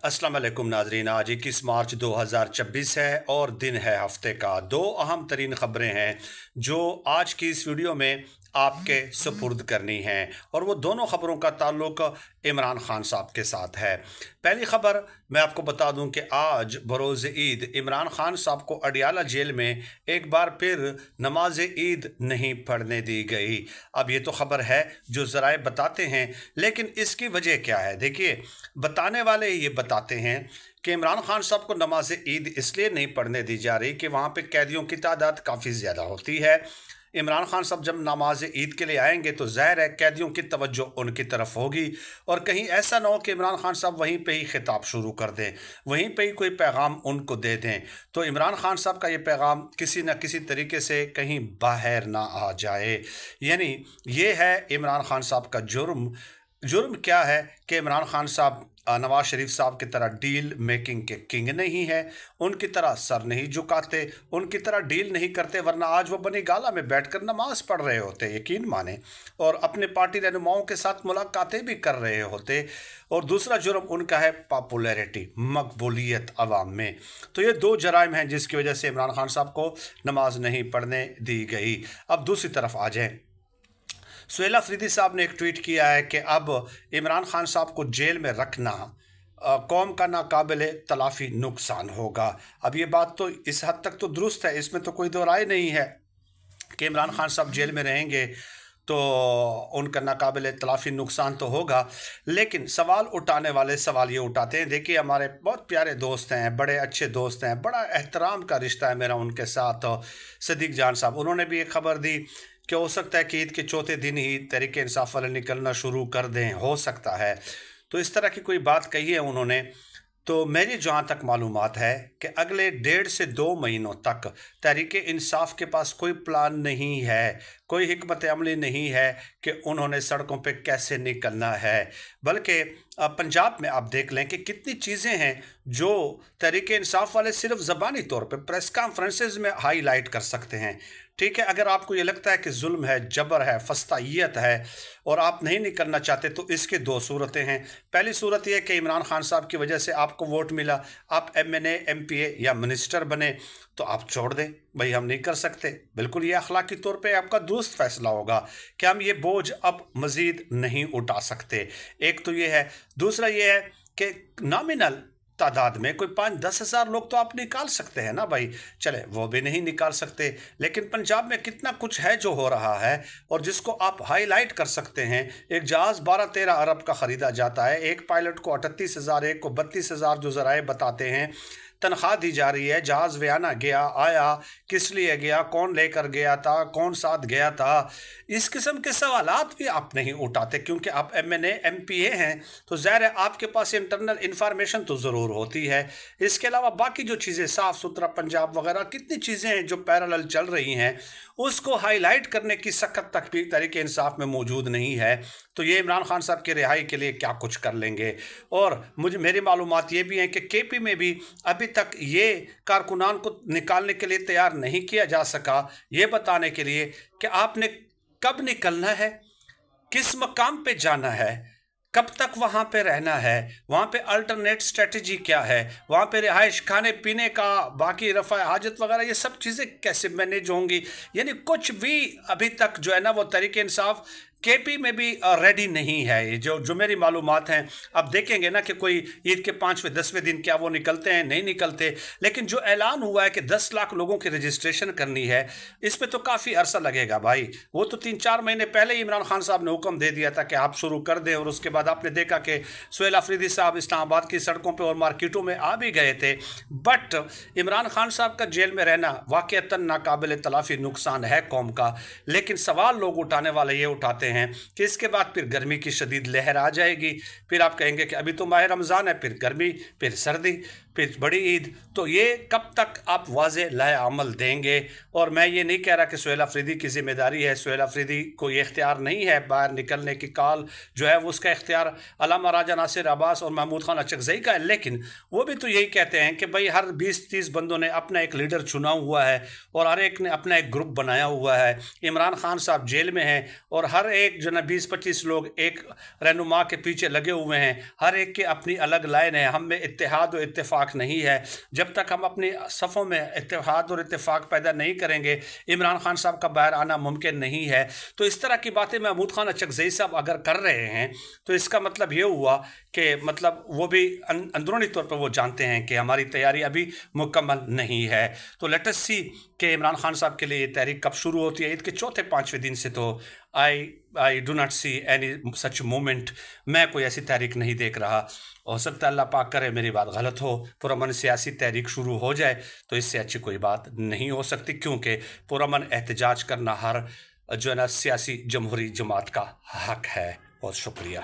अस्सलाम वालेकुम नाजरीन। आज 21 मार्च 2026 है और दिन है हफ्ते का। दो अहम तरीन ख़बरें हैं जो आज की इस वीडियो में आपके सुपुर्द करनी हैं और वो दोनों ख़बरों का ताल्लुक इमरान खान साहब के साथ है। पहली ख़बर मैं आपको बता दूं कि आज बरोज़ ईद इमरान खान साहब को अडियाला जेल में एक बार फिर नमाज ईद नहीं पढ़ने दी गई। अब ये तो ख़बर है जो ज़राए बताते हैं, लेकिन इसकी वजह क्या है? देखिए, बताने वाले ये बताते हैं कि इमरान खान साहब को नमाज ईद इसलिए नहीं पढ़ने दी जा रही कि वहाँ पे कैदियों की तादाद काफ़ी ज़्यादा होती है। इमरान खान साहब जब नमाज ईद के लिए आएंगे तो ज़ाहिर है कैदियों की तवज्जो उनकी तरफ होगी और कहीं ऐसा ना हो कि इमरान खान साहब वहीं पे ही खिताब शुरू कर दें, वहीं पे ही कोई पैगाम उनको दे दें, तो इमरान खान साहब का ये पैगाम किसी न किसी तरीके से कहीं बाहर ना आ जाए। यानी ये है इमरान खान साहब का जुर्म। जुर्म क्या है कि इमरान खान साहब नवाज शरीफ साहब की तरह डील मेकिंग के किंग नहीं है, उनकी तरह सर नहीं झुकाते, उनकी तरह डील नहीं करते, वरना आज वो बनी गाला में बैठकर नमाज पढ़ रहे होते, यकीन माने, और अपने पार्टी रहनुमाओं के साथ मुलाकातें भी कर रहे होते। और दूसरा जुर्म उनका है पॉपुलैरिटी, मकबूलियत अवाम में। तो ये दो जराइम हैं जिसकी वजह से इमरान खान साहब को नमाज नहीं पढ़ने दी गई। अब दूसरी तरफ आ जाए, सुहेल अफरीदी साहब ने एक ट्वीट किया है कि अब इमरान खान साहब को जेल में रखना कौम का नाकाबिल तलाफ़ी नुकसान होगा। अब ये बात तो इस हद तक तो दुरुस्त है, इसमें तो कोई दो राय नहीं है कि इमरान खान साहब जेल में रहेंगे तो उनका नाकाबिल तलाफ़ी नुकसान तो होगा। लेकिन सवाल उठाने वाले सवाल ये उठाते हैं, देखिए हमारे बहुत प्यारे दोस्त हैं, बड़े अच्छे दोस्त हैं, बड़ा एहतराम का रिश्ता है मेरा उनके साथ। सदीक जान साहब, उन्होंने भी एक ख़बर दी कि हो सकता है कि ईद के चौथे दिन ही तहरीक इंसाफ वाले निकलना शुरू कर दें, हो सकता है। तो इस तरह की कोई बात कही है उन्होंने। तो मेरी जहाँ तक मालूमात है कि अगले 1.5 से 2 महीनों तक तहरीक इंसाफ के पास कोई प्लान नहीं है, कोई हिकमत अमली नहीं है कि उन्होंने सड़कों पे कैसे निकलना है। बल्कि पंजाब में आप देख लें कि कितनी चीज़ें हैं जो तहरीक इंसाफ वाले सिर्फ ज़बानी तौर पे प्रेस कॉन्फ्रेंसेस में हाईलाइट कर सकते हैं। ठीक है, अगर आपको ये लगता है कि जुल्म है, जबर है, फस्तायत है और आप नहीं निकलना चाहते तो इसके दो सूरतें हैं। पहली सूरत यह कि इमरान खान साहब की वजह से आपको वोट मिला, आप MNA MPA या मिनिस्टर बने, तो आप छोड़ दें, भाई हम नहीं कर सकते। बिल्कुल ये अखलाकी तौर पे आपका दुरुस्त फैसला होगा कि हम ये बोझ अब मज़ीद नहीं उठा सकते। एक तो ये है। दूसरा ये है कि नॉमिनल तादाद में कोई 5-10 हज़ार लोग तो आप निकाल सकते हैं ना भाई, चले वो भी नहीं निकाल सकते, लेकिन पंजाब में कितना कुछ है जो हो रहा है और जिसको आप हाईलाइट कर सकते हैं। एक जहाज़ 12-13 अरब का ख़रीदा जाता है, एक पायलट को 38,000, एक को 32,000 जो ज़राए बताते हैं तनख्वाह दी जा रही है। जहाज़ वियाना गया, आया, किस लिए गया, कौन लेकर गया था, कौन साथ गया था, इस किस्म के सवालात भी आप नहीं उठाते क्योंकि आप MNA MPA हैं, तो ज़ाहिर है आपके पास इंटरनल इंफॉर्मेशन तो ज़रूर होती है। इसके अलावा बाकी जो चीज़ें साफ़ सुथरा पंजाब वगैरह कितनी चीज़ें हैं जो पैरेलल चल रही हैं, उसको हाईलाइट करने की सख्त तक भी तहरीक इंसाफ में मौजूद नहीं है। तो ये इमरान खान साहब की रिहाई के लिए क्या कुछ कर लेंगे। और मेरी मालूमात ये भी हैं कि KP में भी अभी तक ये कारकुनान को निकालने के लिए तैयार नहीं किया जा सका, ये बताने के लिए कि आपने कब निकलना है, किस मकाम पे जाना है, कब तक वहाँ पे रहना है, वहाँ पे अल्टरनेट स्ट्रेटजी क्या है, वहाँ पे रिहाइश, खाने पीने का, बाकी रफ़ा हाजत वगैरह ये सब चीज़ें कैसे मैनेज होंगी। यानी कुछ भी अभी तक जो है ना वो तहरीक इंसाफ KP में भी रेडी नहीं है। ये जो मेरी मालूमात हैं, अब देखेंगे ना कि कोई ईद के 5वें 10वें दिन क्या वो निकलते हैं, नहीं निकलते। लेकिन जो ऐलान हुआ है कि 10 लाख लोगों की रजिस्ट्रेशन करनी है, इस पर तो काफ़ी अरसा लगेगा भाई। वो तो 3-4 महीने पहले ही इमरान खान साहब ने हुक्म दे दिया था कि आप शुरू कर दें, और उसके बाद आपने देखा कि सुहेल अफरीदी साहब इस्लामाबाद की सड़कों पर और मार्केटों में आ भी गए थे। बट इमरान खान साहब का जेल में रहना वाक़ईतन नाकाबिल तलाफ़ी नुकसान है कौम का। लेकिन सवाल लोग उठाने वाले ये उठाते हैं कि इसके बाद फिर गर्मी की शदीद लहर आ जाएगी, फिर आप कहेंगे कि अभी तो माह रमज़ान है, फिर गर्मी, फिर सर्दी। फिर बड़ी ईद, तो ये कब तक आप वाज़े लाए अमल देंगे? और मैं ये नहीं कह रहा कि सुहेल अफरीदी की ज़िम्मेदारी है, सुहेल अफरीदी को ये इख्तियार नहीं है बाहर निकलने की, कॉल जो है वो उसका इख्तियार अल्लामा राजा नासिर अब्बास और महमूद खान अचकज़ई का है। लेकिन वो भी तो यही कहते हैं कि भाई हर 20-30 बंदों ने अपना एक लीडर चुना हुआ है और हर एक ने अपना एक ग्रुप बनाया हुआ है। इमरान खान साहब जेल में हैं और हर एक जो ना 20-25 लोग एक रहनुमा के पीछे लगे हुए हैं, हर एक की अपनी अलग लाइन है। हम में इत्तेहाद और इत्तेफाक नहीं है। जब तक हम अपनी सफ़ों में इत्तेहाद और इत्तेफाक पैदा नहीं करेंगे, इमरान खान साहब का बाहर आना मुमकिन नहीं है। तो इस तरह की बातें महमूद खान अचकज़ई साहब अगर कर रहे हैं तो इसका मतलब ये हुआ कि मतलब वो भी अंदरूनी तौर पर वो जानते हैं कि हमारी तैयारी अभी मुकम्मल नहीं है। तो लेट अस सी कि इमरान खान साहब के लिए ये तहरीक कब शुरू होती है। ईद के चौथे पाँचवें दिन से तो I do not see any such moment, मैं कोई ऐसी तहरीक नहीं देख रहा। हो सकता है अल्लाह पाक करे मेरी बात गलत हो, पुरअमन सियासी तहरीक शुरू हो जाए तो इससे अच्छी कोई बात नहीं हो सकती, क्योंकि पुरअमन एहतजाज करना हर जो है ना सियासी जमहूरी जमात का हक है। बहुत शुक्रिया।